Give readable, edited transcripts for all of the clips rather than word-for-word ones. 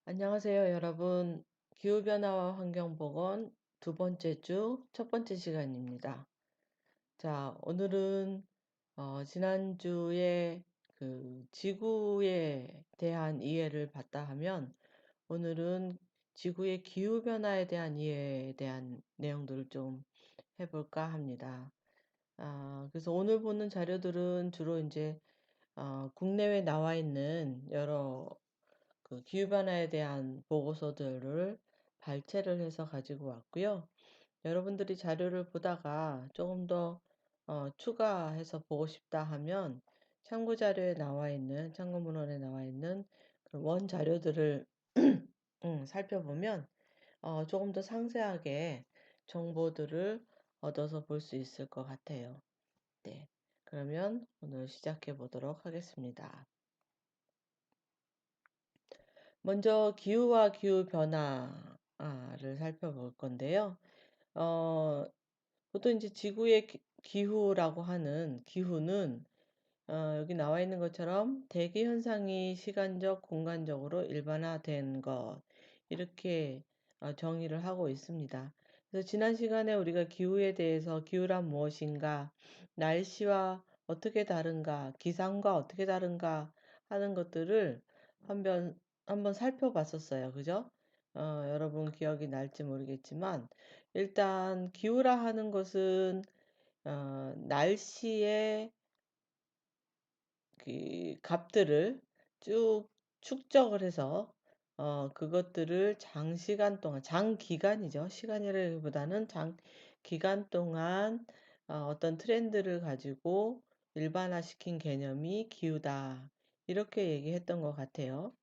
안녕하세요, 여러분. 기후변화와 환경보건 두 번째 주 첫 번째 시간입니다. 자, 오늘은 지난주에 그 지구에 대한 이해를 받다 하면 오늘은 지구의 기후변화에 대한 이해에 대한 내용들을 좀 해볼까 합니다. 그래서 오늘 보는 자료들은 주로 이제 국내외 나와 있는 여러 그 기후변화에 대한 보고서들을 발췌를 해서 가지고 왔고요. 여러분들이 자료를 보다가 조금 더 추가해서 보고 싶다 하면 참고 자료에 나와 있는 참고 문헌에 나와 있는 그런 원 자료들을 살펴보면 조금 더 상세하게 정보들을 얻어서 볼 수 있을 것 같아요. 네. 그러면 오늘 시작해 보도록 하겠습니다. 먼저 기후와 기후 변화를 살펴볼 건데요. 어, 보통 이제 지구의 기후라고 하는 기후는 여기 나와 있는 것처럼 대기 현상이 시간적, 공간적으로 일반화된 것 이렇게 정의를 하고 있습니다. 그래서 지난 시간에 우리가 기후에 대해서 기후란 무엇인가, 날씨와 어떻게 다른가, 기상과 어떻게 다른가 하는 것들을 한번 한번 살펴봤었어요. 그죠? 여러분 기억이 날지 모르겠지만 일단 기후라 하는 것은 날씨의 그 값들을 쭉 축적을 해서 그것들을 장시간 동안 장기간이죠. 시간이라기보다는 장기간 동안 어떤 트렌드를 가지고 일반화시킨 개념이 기후다. 이렇게 얘기했던 것 같아요.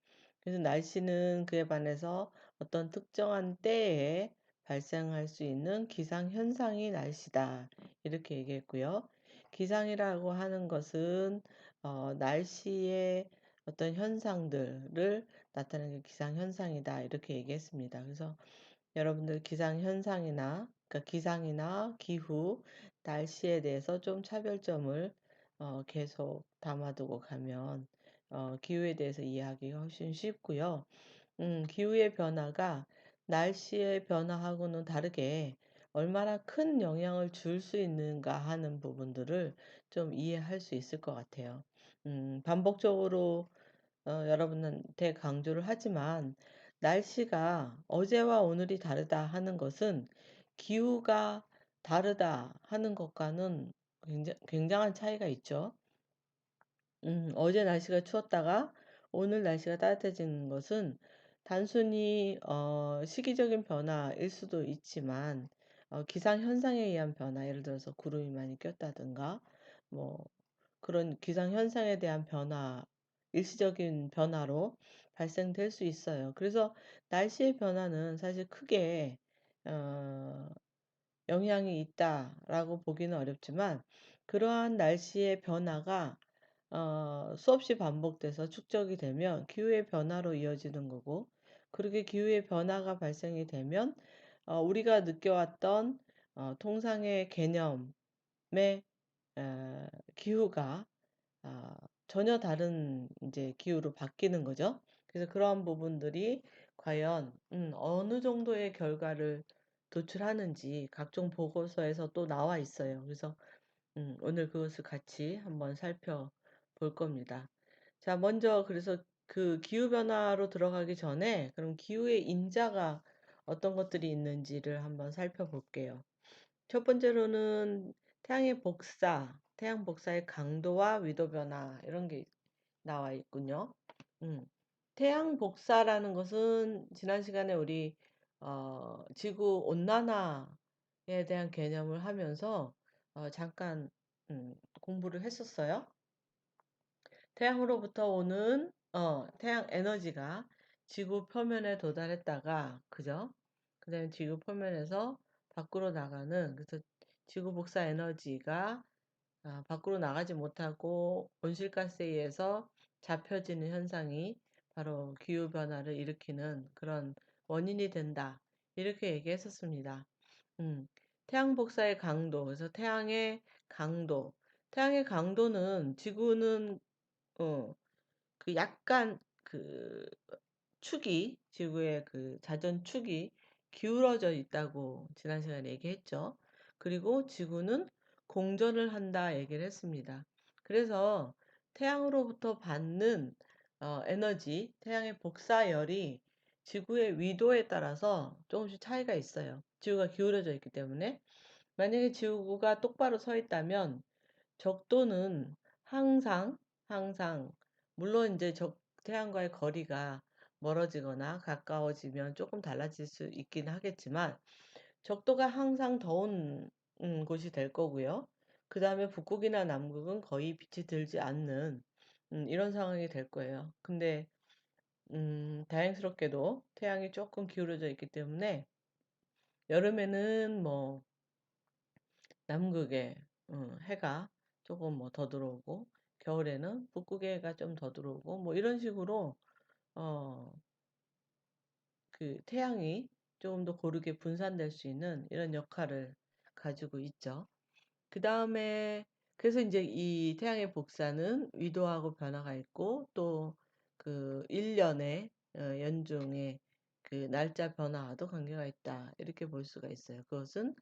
그래서 날씨는 그에 반해서 어떤 특정한 때에 발생할 수 있는 기상 현상이 날씨다. 이렇게 얘기했고요. 기상이라고 하는 것은 날씨의 어떤 현상들을 나타내는 게 기상 현상이다. 이렇게 얘기했습니다. 그래서 여러분들 기상 현상이나 그러니까 기상이나 기후, 날씨에 대해서 좀 차별점을 계속 담아두고 가면 기후에 대해서 이해하기가 훨씬 쉽고요. 기후의 변화가 날씨의 변화하고는 다르게 얼마나 큰 영향을 줄 수 있는가 하는 부분들을 좀 이해할 수 있을 것 같아요. 반복적으로 여러분한테 강조를 하지만 날씨가 어제와 오늘이 다르다 하는 것은 기후가 다르다 하는 것과는 굉장한 차이가 있죠. 어제 날씨가 추웠다가 오늘 날씨가 따뜻해지는 것은 단순히 시기적인 변화일 수도 있지만 기상 현상에 의한 변화, 예를 들어서 구름이 많이 꼈다든가 뭐 그런 기상 현상에 대한 변화, 일시적인 변화로 발생될 수 있어요. 그래서 날씨의 변화는 사실 크게 어, 영향이 있다라고 보기는 어렵지만 그러한 날씨의 변화가 수없이 반복돼서 축적이 되면 기후의 변화로 이어지는 거고, 그렇게 기후의 변화가 발생이 되면 우리가 느껴왔던 통상의 개념의 기후가 아, 전혀 다른 이제 기후로 바뀌는 거죠. 그래서 그러한 부분들이 과연 어느 정도의 결과를 도출하는지 각종 보고서에서 또 나와 있어요. 그래서 오늘 그것을 같이 한번 살펴볼 겁니다. 자, 먼저 그래서 그 기후변화로 들어가기 전에 그럼 기후의 인자가 어떤 것들이 있는지를 한번 살펴볼게요. 첫 번째로는 태양의 복사, 태양 복사의 강도와 위도 변화 이런 게 나와 있군요. 음. 태양 복사라는 것은 지난 시간에 우리 지구 온난화에 대한 개념을 하면서 잠깐 공부를 했었어요. 태양으로부터 오는 태양 에너지가 지구 표면에 도달했다가 그죠? 그다음에 지구 표면에서 밖으로 나가는 그래서 지구 복사 에너지가 밖으로 나가지 못하고 온실가스에 의해서 잡혀지는 현상이 바로 기후변화를 일으키는 그런 원인이 된다. 이렇게 얘기했었습니다. 음, 태양 복사의 강도, 그래서 태양의 강도. 태양의 강도는 지구는 그 약간 그 지구의 그 자전축이 기울어져 있다고 지난 시간에 얘기했죠. 그리고 지구는 공전을 한다 얘기를 했습니다. 그래서 태양으로부터 받는 에너지, 태양의 복사열이 지구의 위도에 따라서 조금씩 차이가 있어요. 지구가 기울어져 있기 때문에. 만약에 지구가 똑바로 서 있다면 적도는 항상, 물론 이제 태양과의 거리가 멀어지거나 가까워지면 조금 달라질 수 있긴 하겠지만, 적도가 항상 더운 곳이 될 거고요. 그 다음에 북극이나 남극은 거의 빛이 들지 않는 이런 상황이 될 거예요. 근데 다행스럽게도 태양이 조금 기울어져 있기 때문에 여름에는 뭐 남극에 해가 조금 뭐 더 들어오고 겨울에는 북극의 해가 좀 더 들어오고 뭐 이런 식으로 어, 그 태양이 조금 더 고르게 분산될 수 있는 이런 역할을 가지고 있죠. 그 다음에 그래서 이제 이 태양의 복사는 위도하고 변화가 있고 또 그 1년의 연중의 그 날짜 변화와도 관계가 있다. 이렇게 볼 수가 있어요. 그것은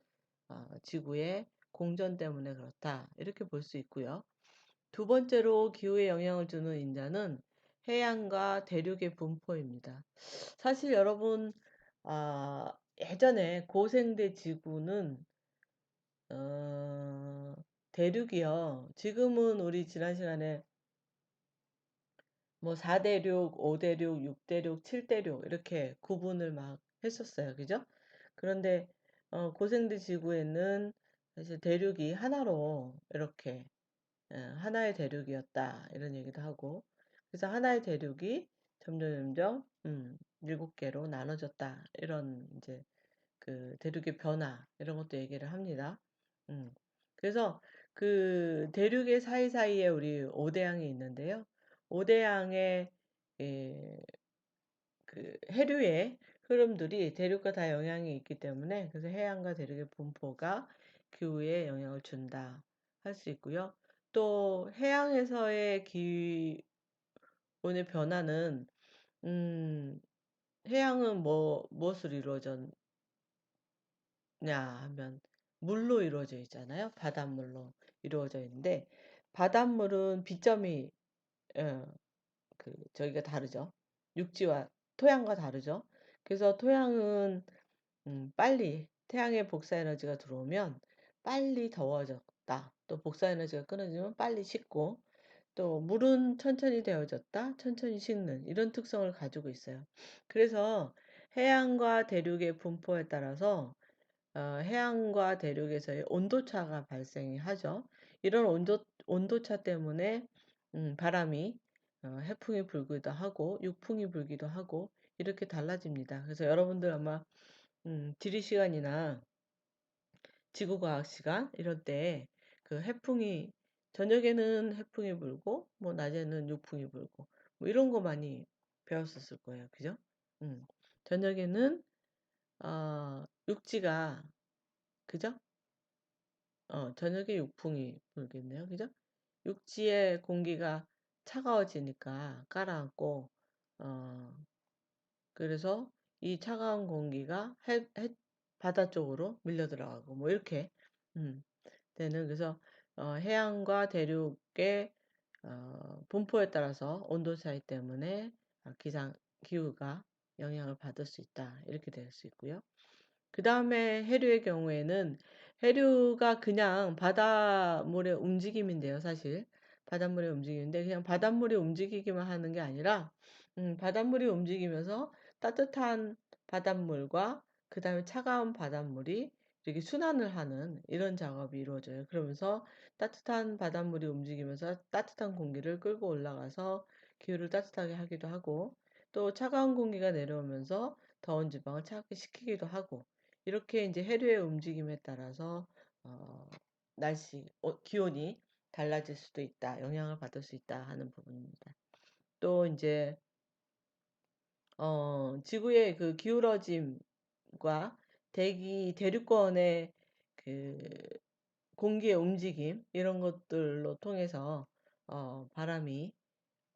지구의 공전 때문에 그렇다. 이렇게 볼 수 있고요. 두 번째로 기후에 영향을 주는 인자는 해양과 대륙의 분포입니다. 사실 여러분, 예전에 고생대 지구는 어, 대륙이요. 지금은 우리 지난 시간에 뭐 4대륙, 5대륙, 6대륙, 7대륙 이렇게 구분을 막 했었어요. 그죠? 그런데 고생대 지구에는 사실 대륙이 하나로 이렇게 하나의 대륙이었다 이런 얘기도 하고 그래서 하나의 대륙이 점점 7개로 나눠졌다 이런 이제 그 대륙의 변화 이런 것도 얘기를 합니다. 음. 그래서 그 대륙의 사이사이에 우리 오대양이 있는데요. 오대양의 예, 그 해류의 흐름들이 대륙과 다 영향이 있기 때문에 그래서 해양과 대륙의 분포가 기후에 영향을 준다 할 수 있고요. 또 해양에서의 기온의 변화는 음, 해양은 무엇으로 이루어졌냐 하면 물로 이루어져 있잖아요. 바닷물로 이루어져 있는데 바닷물은 비점이 어, 저기가 다르죠. 육지와 토양과 다르죠. 그래서 토양은 빨리 태양의 복사 에너지가 들어오면 빨리 더워졌다. 또 복사 에너지가 끊어지면 빨리 식고 또 물은 천천히 데워졌다, 천천히 식는 이런 특성을 가지고 있어요. 그래서 해양과 대륙의 분포에 따라서 해양과 대륙에서의 온도차가 발생이 하죠. 이런 온도차 때문에 바람이 해풍이 불기도 하고 육풍이 불기도 하고 이렇게 달라집니다. 그래서 여러분들 아마 지리 시간이나 지구과학 시간 이런 때 그 해풍이 저녁에는 해풍이 불고 뭐 낮에는 육풍이 불고 뭐 이런 거 많이 배웠었을 거예요. 그죠? 음. 저녁에는 육지가 그죠? 저녁에 육풍이 불겠네요. 그죠? 육지의 공기가 차가워지니까 깔아앉고 어, 그래서 이 차가운 공기가 바다 쪽으로 밀려 들어가고 뭐 이렇게 음, 되는 그래서 해양과 대륙의 분포에 따라서 온도 차이 때문에 기후가 영향을 받을 수 있다 이렇게 될 수 있고요. 그 다음에 해류의 경우에는 해류가 그냥 바닷물의 움직임인데요, 사실. 바닷물의 움직임인데 그냥 바닷물이 움직이기만 하는 게 아니라 바닷물이 움직이면서 따뜻한 바닷물과 그 다음에 차가운 바닷물이 이렇게 순환을 하는 이런 작업이 이루어져요. 그러면서 따뜻한 바닷물이 움직이면서 따뜻한 공기를 끌고 올라가서 기후를 따뜻하게 하기도 하고 또 차가운 공기가 내려오면서 더운 지방을 차갑게 식히기도 하고 이렇게 이제 해류의 움직임에 따라서 어, 기온이 달라질 수도 있다, 영향을 받을 수 있다 하는 부분입니다. 또 이제 지구의 그 기울어짐과 대륙권의 그 공기의 움직임 이런 것들로 통해서 바람이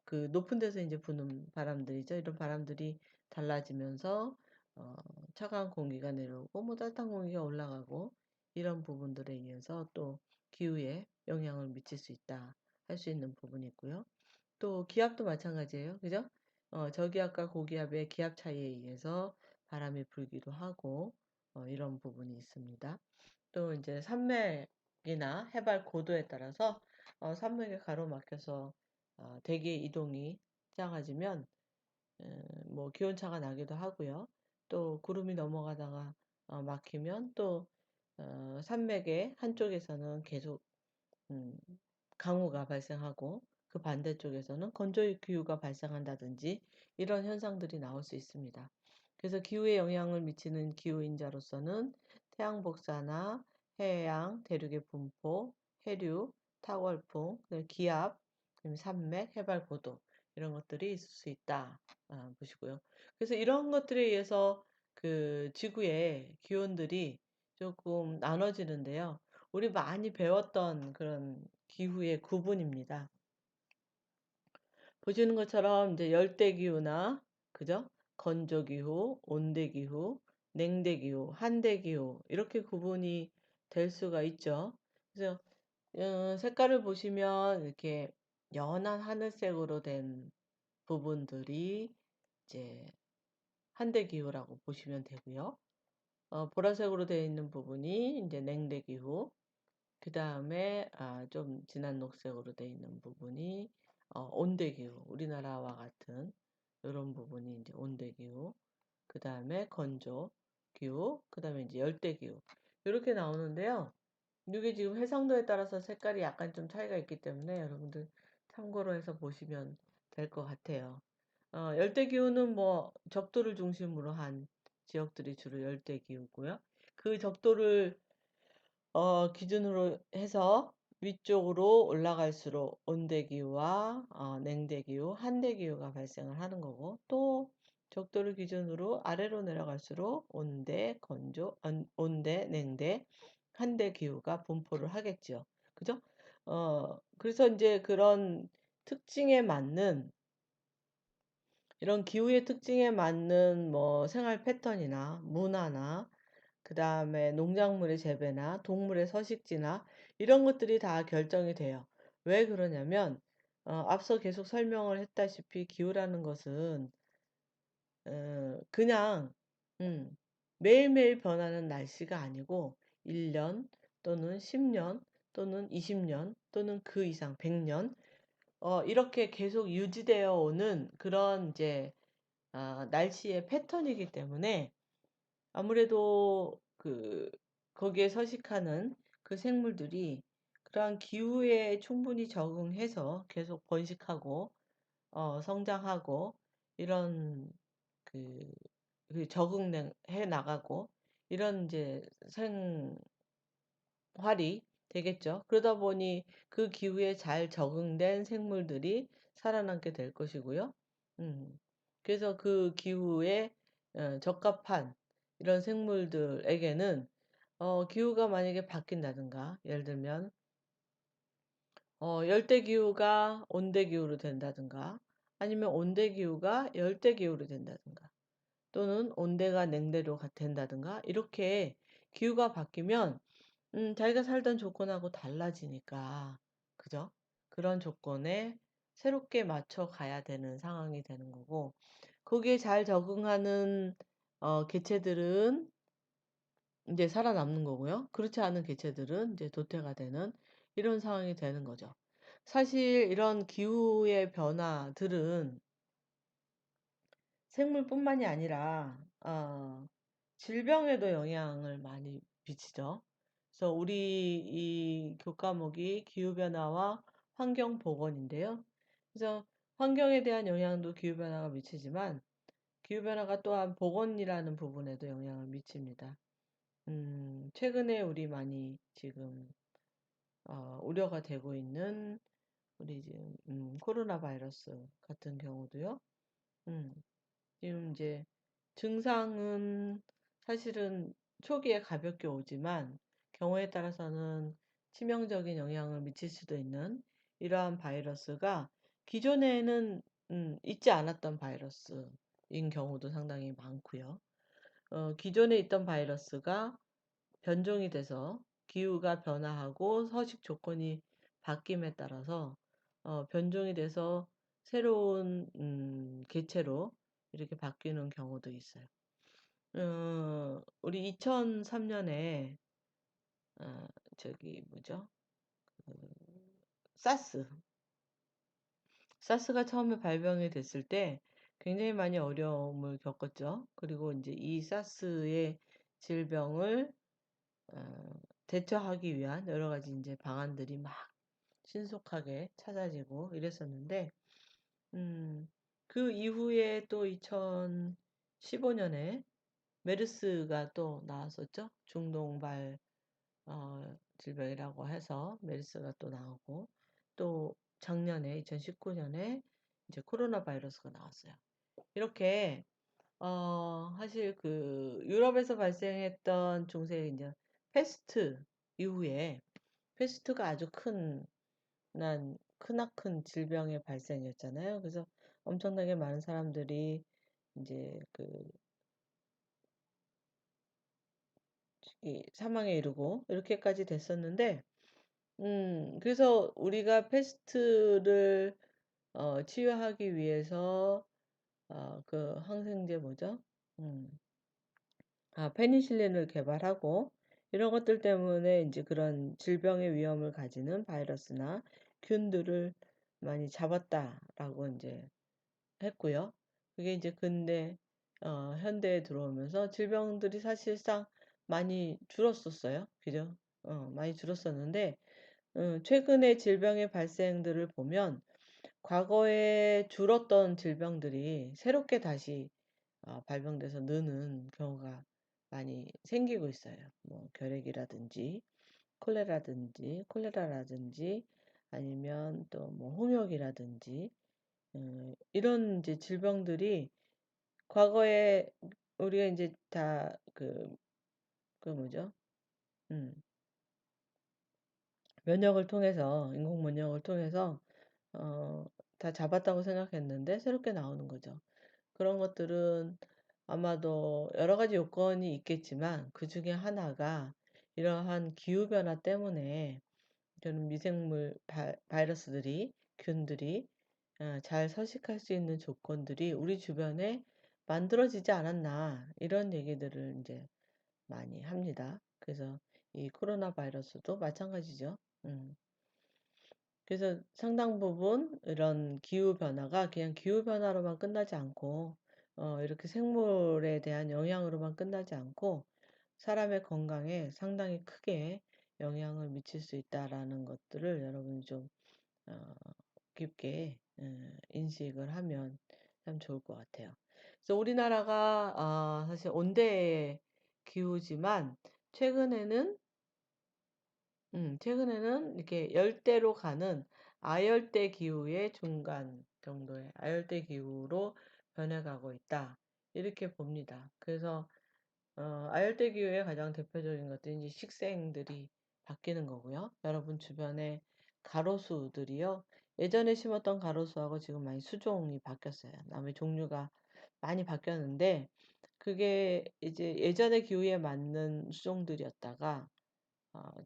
그 높은 데서 이제 부는 바람들이죠. 이런 바람들이 달라지면서 어, 차가운 공기가 내려오고 뭐 따뜻한 공기가 올라가고 이런 부분들에 의해서 또 기후에 영향을 미칠 수 있다 할 수 있는 부분이 있고요. 또 기압도 마찬가지예요. 그죠? 저기압과 고기압의 기압 차이에 의해서 바람이 불기도 하고 이런 부분이 있습니다. 또 이제 산맥이나 해발 고도에 따라서 산맥에 가로막혀서 대기 이동이 작아지면 뭐 기온차가 나기도 하고요. 또 구름이 넘어가다가 막히면 또 산맥의 한쪽에서는 계속 음, 강우가 발생하고 그 반대쪽에서는 건조기후가 발생한다든지 이런 현상들이 나올 수 있습니다. 그래서 기후에 영향을 미치는 기후인자로서는 태양 복사나 해양, 대륙의 분포, 해류, 타월풍, 기압, 산맥, 해발 고도 이런 것들이 있을 수 있다 보시고요. 그래서 이런 것들에 의해서 그 지구의 기온들이 조금 나눠지는데요. 우리 많이 배웠던 그런 기후의 구분입니다. 보시는 것처럼 이제 열대기후나, 그죠? 건조기후, 온대기후, 냉대기후, 한대기후, 이렇게 구분이 될 수가 있죠. 그래서, 색깔을 보시면 이렇게 연한 하늘색으로 된 부분들이 이제 한대기후라고 보시면 되고요. 보라색으로 되어 있는 부분이 이제 냉대기후, 그 다음에 좀 진한 녹색으로 되어 있는 부분이 온대기후, 우리나라와 같은 이런 부분이 이제 온대기후, 그 다음에 건조기후, 그 다음에 이제 열대기후 이렇게 나오는데요. 이게 지금 해상도에 따라서 색깔이 약간 좀 차이가 있기 때문에 여러분들 참고로 해서 보시면 될 것 같아요. 열대기후는 뭐 적도를 중심으로 한 지역들이 주로 열대기후고요. 그 적도를 기준으로 해서 위쪽으로 올라갈수록 온대기후와 냉대기후, 한대기후가 발생을 하는 거고, 또 적도를 기준으로 아래로 내려갈수록 온대, 건조, 온대, 냉대, 한대기후가 분포를 하겠지요. 그죠? 그래서 이제 그런 특징에 맞는, 이런 기후의 특징에 맞는 뭐 생활 패턴이나 문화나 그 다음에 농작물의 재배나 동물의 서식지나 이런 것들이 다 결정이 돼요. 왜 그러냐면, 앞서 계속 설명을 했다시피 기후라는 것은, 그냥, 매일매일 변하는 날씨가 아니고, 1년 또는 10년 또는 20년 또는 그 이상 100년, 이렇게 계속 유지되어 오는 그런 이제, 날씨의 패턴이기 때문에 아무래도 거기에 서식하는 그 생물들이 그러한 기후에 충분히 적응해서 계속 번식하고, 성장하고, 이런 그, 적응해 나가고, 이런 이제 생활이 되겠죠. 그러다 보니 그 기후에 잘 적응된 생물들이 살아남게 될 것이고요. 음, 그래서 그 기후에 적합한 이런 생물들에게는 기후가 만약에 바뀐다든가, 예를 들면 열대 기후가 온대 기후로 된다든가, 아니면 온대 기후가 열대 기후로 된다든가, 또는 온대가 냉대로 된다든가, 이렇게 기후가 바뀌면 자기가 살던 조건하고 달라지니까, 그죠? 그런 조건에 새롭게 맞춰 가야 되는 상황이 되는 거고, 거기에 잘 적응하는 개체들은 이제 살아남는 거고요. 그렇지 않은 개체들은 이제 도태가 되는 이런 상황이 되는 거죠. 사실 이런 기후의 변화들은 생물뿐만이 아니라 질병에도 영향을 많이 미치죠. 그래서 우리 이 교과목이 기후변화와 환경보건인데요. 그래서 환경에 대한 영향도 기후변화가 미치지만 기후변화가 또한 보건이라는 부분에도 영향을 미칩니다. 최근에 우리 많이 지금 우려가 되고 있는 우리 지금 코로나 바이러스 같은 경우도요. 음, 지금 이제 증상은 사실은 초기에 가볍게 오지만 경우에 따라서는 치명적인 영향을 미칠 수도 있는 이러한 바이러스가 기존에는 있지 않았던 바이러스인 경우도 상당히 많고요. 기존에 있던 바이러스가 변종이 돼서 기후가 변화하고 서식 조건이 바뀜에 따라서 변종이 돼서 새로운 개체로 이렇게 바뀌는 경우도 있어요. 우리 2003년에 어, 저기 뭐죠? 그 사스. 사스가 처음에 발병이 됐을 때 굉장히 많이 어려움을 겪었죠. 그리고 이제 이 사스의 질병을 어, 대처하기 위한 여러 가지 이제 방안들이 막 신속하게 찾아지고 이랬었는데, 그 이후에 또 2015년에 메르스가 또 나왔었죠. 중동발 질병이라고 해서 메르스가 또 나오고, 또 작년에 2019년에 이제 코로나 바이러스가 나왔어요. 이렇게 사실 그 유럽에서 발생했던 중세 이제 패스트 이후에 패스트가 아주 크나큰 질병의 발생이었잖아요. 그래서 엄청나게 많은 사람들이 이제 이 사망에 이르고 이렇게까지 됐었는데, 그래서 우리가 패스트를 치유하기 위해서 그 항생제 뭐죠? 음, 페니실린을 개발하고 이런 것들 때문에 이제 그런 질병의 위험을 가지는 바이러스나 균들을 많이 잡았다라고 이제 했고요. 그게 이제 근대 현대에 들어오면서 질병들이 사실상 많이 줄었었어요. 그죠? 많이 줄었었는데 최근에 질병의 발생들을 보면 과거에 줄었던 질병들이 새롭게 다시 발병돼서 느는 경우가 많이 생기고 있어요. 뭐 결핵이라든지 콜레라라든지 아니면 또 뭐 홍역이라든지 이런 이제 질병들이 과거에 우리가 이제 다 그 뭐죠? 음, 면역을 통해서 인공 면역을 통해서 어, 다 잡았다고 생각했는데 새롭게 나오는 거죠. 그런 것들은 아마도 여러 가지 요건이 있겠지만 그 중에 하나가 이러한 기후변화 때문에 저는 미생물 바이러스들이 균들이 잘 서식할 수 있는 조건들이 우리 주변에 만들어지지 않았나 이런 얘기들을 이제 많이 합니다. 그래서 이 코로나 바이러스도 마찬가지죠. 음. 그래서 상당 부분 이런 기후 변화가 그냥 기후 변화로만 끝나지 않고 이렇게 생물에 대한 영향으로만 끝나지 않고 사람의 건강에 상당히 크게 영향을 미칠 수 있다라는 것들을 여러분이 좀 어, 깊게 인식을 하면 참 좋을 것 같아요. 그래서 우리나라가 사실 온대의 기후지만 최근에는 최근에는 이렇게 열대로 가는 아열대 기후의 중간 정도의 아열대 기후로 변해가고 있다. 이렇게 봅니다. 그래서 아열대 기후의 가장 대표적인 것들이 이제 식생들이 바뀌는 거고요. 여러분 주변에 가로수들이요. 예전에 심었던 가로수하고 지금 많이 수종이 바뀌었어요. 나무의 종류가 많이 바뀌었는데 그게 이제 예전의 기후에 맞는 수종들이었다가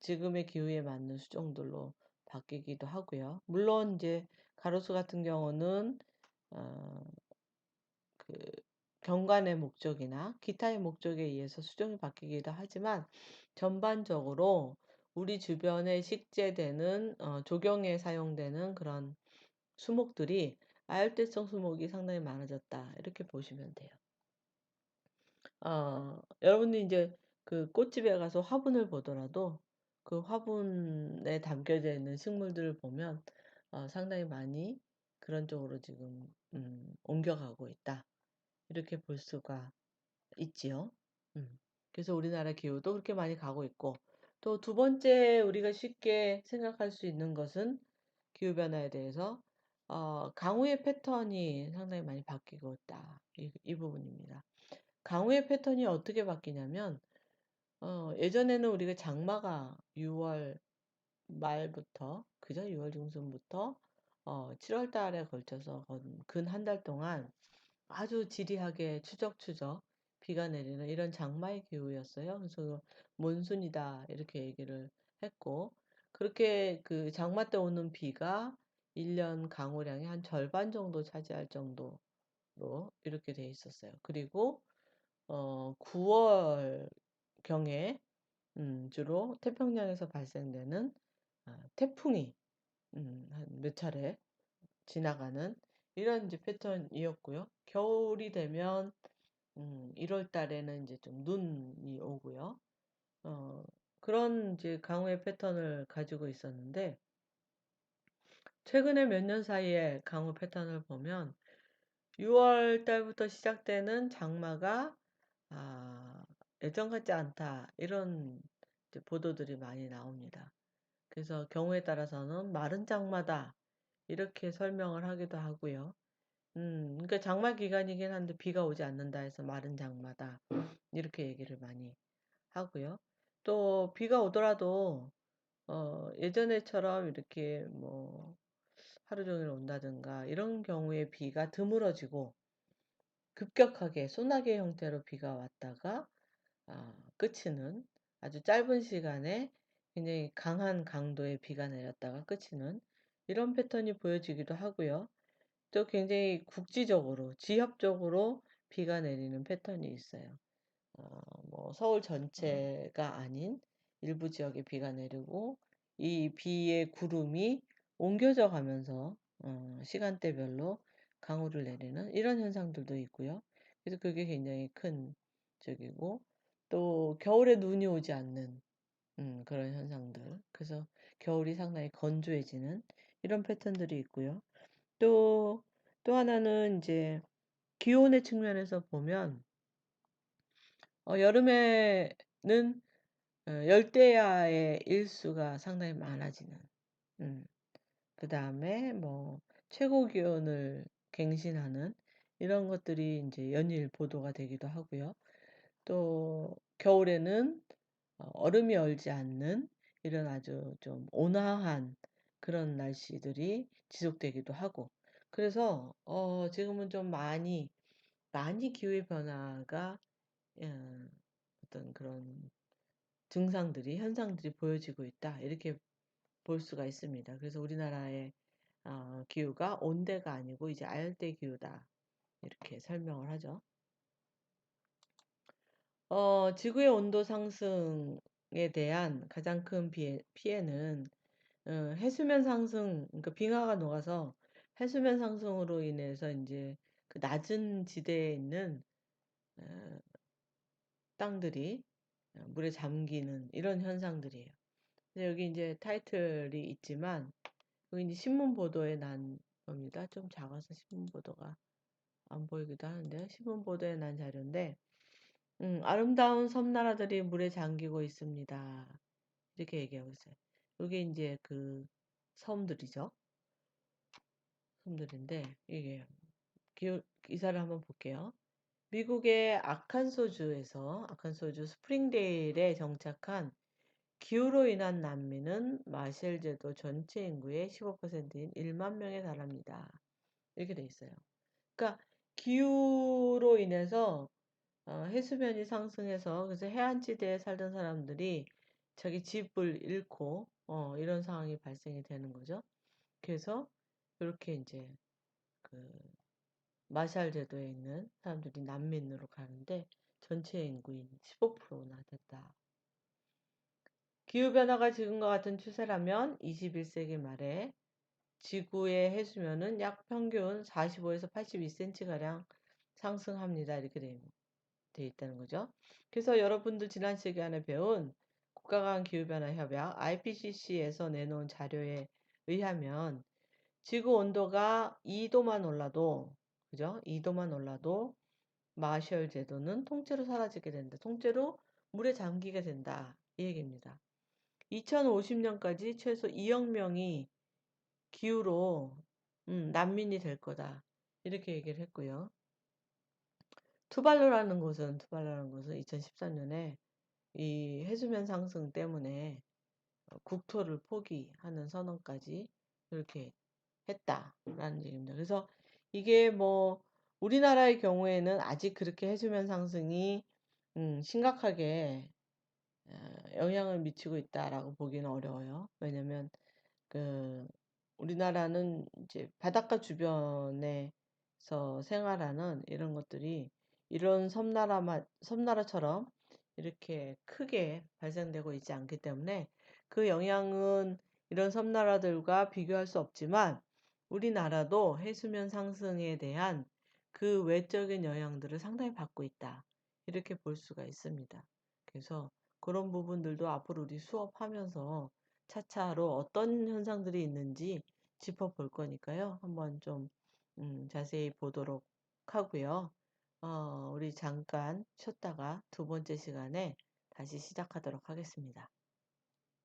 지금의 기후에 맞는 수종들로 바뀌기도 하고요. 물론 이제 가로수 같은 경우는 어, 그 경관의 목적이나 기타의 목적에 의해서 수종이 바뀌기도 하지만 전반적으로 우리 주변에 식재되는 조경에 사용되는 그런 수목들이 아열대성 수목이 상당히 많아졌다. 이렇게 보시면 돼요. 여러분이 이제 그 꽃집에 가서 화분을 보더라도 그 화분에 담겨져 있는 식물들을 보면 상당히 많이 그런 쪽으로 지금 옮겨가고 있다. 이렇게 볼 수가 있지요. 음. 그래서 우리나라 기후도 그렇게 많이 가고 있고 또 두 번째 우리가 쉽게 생각할 수 있는 것은 기후변화에 대해서 강우의 패턴이 상당히 많이 바뀌고 있다. 이 부분입니다. 강우의 패턴이 어떻게 바뀌냐면, 예전에는 우리가 장마가 6월 말부터, 그죠? 6월 중순부터, 7월 달에 걸쳐서 근 한 달 동안 아주 지리하게 추적추적 비가 내리는 이런 장마의 기후였어요. 그래서 몬순이다 이렇게 얘기를 했고, 그렇게 그 장마 때 오는 비가 1년 강우량의 한 절반 정도 차지할 정도로 이렇게 돼 있었어요. 그리고 9월 경에 주로 태평양에서 발생되는 태풍이 한 몇 차례 지나가는 이런 이제 패턴이었고요. 겨울이 되면 1월 달에는 이제 좀 눈이 오고요. 어, 그런 이제 강우의 패턴을 가지고 있었는데, 최근에 몇 년 사이에 강우 패턴을 보면 6월 달부터 시작되는 장마가 아, 예전 같지 않다. 이런 이제 보도들이 많이 나옵니다. 그래서 경우에 따라서는 마른 장마다 이렇게 설명을 하기도 하고요. 그러니까 장마 기간이긴 한데 비가 오지 않는다 해서 마른 장마다 이렇게 얘기를 많이 하고요. 또 비가 오더라도 예전에처럼 이렇게 뭐 하루 종일 온다든가 이런 경우에 비가 드물어지고 급격하게 소나기 형태로 비가 왔다가 끝이는 아주 짧은 시간에 굉장히 강한 강도의 비가 내렸다가 끝이는 이런 패턴이 보여지기도 하고요. 또 굉장히 국지적으로, 지역적으로 비가 내리는 패턴이 있어요. 뭐 서울 전체가 아닌 일부 지역에 비가 내리고 이 비의 구름이 옮겨져 가면서 시간대별로 강우를 내리는 이런 현상들도 있고요. 그래서 그게 굉장히 큰 적이고, 또 겨울에 눈이 오지 않는 그런 현상들. 그래서 겨울이 상당히 건조해지는 이런 패턴들이 있고요. 또, 또 하나는 이제 기온의 측면에서 보면 여름에는 열대야의 일수가 상당히 많아지는, 음, 그 다음에 뭐 최고 기온을 갱신하는 이런 것들이 이제 연일 보도가 되기도 하고요. 또 겨울에는 얼음이 얼지 않는 이런 아주 좀 온화한 그런 날씨들이 지속되기도 하고, 그래서 지금은 좀 많이 기후의 변화가 어떤 그런 증상들이 현상들이 보여지고 있다 이렇게 볼 수가 있습니다. 그래서 우리나라의 기후가 온대가 아니고 이제 아열대 기후다 이렇게 설명을 하죠. 지구의 온도 상승에 대한 가장 큰 피해는 해수면 상승, 그러니까 빙하가 녹아서 해수면 상승으로 인해서 이제 그 낮은 지대에 있는 어, 땅들이 물에 잠기는 이런 현상들이에요. 근데 여기 이제 타이틀이 있지만 여기 이제 신문 보도에 난 겁니다. 좀 작아서 신문 보도가 안 보이기도 하는데 신문 보도에 난 자료인데 아름다운 섬나라들이 물에 잠기고 있습니다. 이렇게 얘기하고 있어요. 이게 이제 그 섬들이죠. 섬들인데 이게 기사를 한번 볼게요. 미국의 아칸소주 스프링데일에 정착한 기후로 인한 난민은 마셸 제도 전체 인구의 15%인 1만 명에 달합니다. 이렇게 돼 있어요. 그러니까 기후로 인해서 해수면이 상승해서 그래서 해안지대에 살던 사람들이 자기 집을 잃고 이런 상황이 발생이 되는 거죠. 그래서 이렇게 이제 그 마샬 제도에 있는 사람들이 난민으로 가는데 전체 인구인 15%나 됐다. 기후변화가 지금과 같은 추세라면 21세기 말에 지구의 해수면은 약 평균 45에서 82cm가량 상승합니다. 이렇게 돼 있다는 거죠. 그래서 여러분들 지난 시간에 배운 국가간 기후변화 협약 IPCC에서 내놓은 자료에 의하면 지구 온도가 2도만 올라도, 그죠? 2도만 올라도 마셜 제도는 통째로 사라지게 된다. 통째로 물에 잠기게 된다. 이 얘기입니다. 2050년까지 최소 2억 명이 기후로 난민이 될 거다. 이렇게 얘기를 했고요. 투발루라는 곳은 2013년에 이 해수면 상승 때문에 국토를 포기하는 선언까지 이렇게 했다라는 얘기입니다. 그래서 이게 뭐 우리나라의 경우에는 아직 그렇게 해수면 상승이 심각하게 영향을 미치고 있다라고 보기는 어려워요. 왜냐면 그 우리나라는 이제 바닷가 주변에서 생활하는 이런 것들이 이런 섬나라처럼 이렇게 크게 발생되고 있지 않기 때문에 그 영향은 이런 섬나라들과 비교할 수 없지만 우리나라도 해수면 상승에 대한 그 외적인 영향들을 상당히 받고 있다. 이렇게 볼 수가 있습니다. 그래서 그런 부분들도 앞으로 우리 수업하면서 차차로 어떤 현상들이 있는지 짚어볼 거니까요. 한번 좀 자세히 보도록 하고요. 우리 잠깐 쉬었다가 두 번째 시간에 다시 시작하도록 하겠습니다.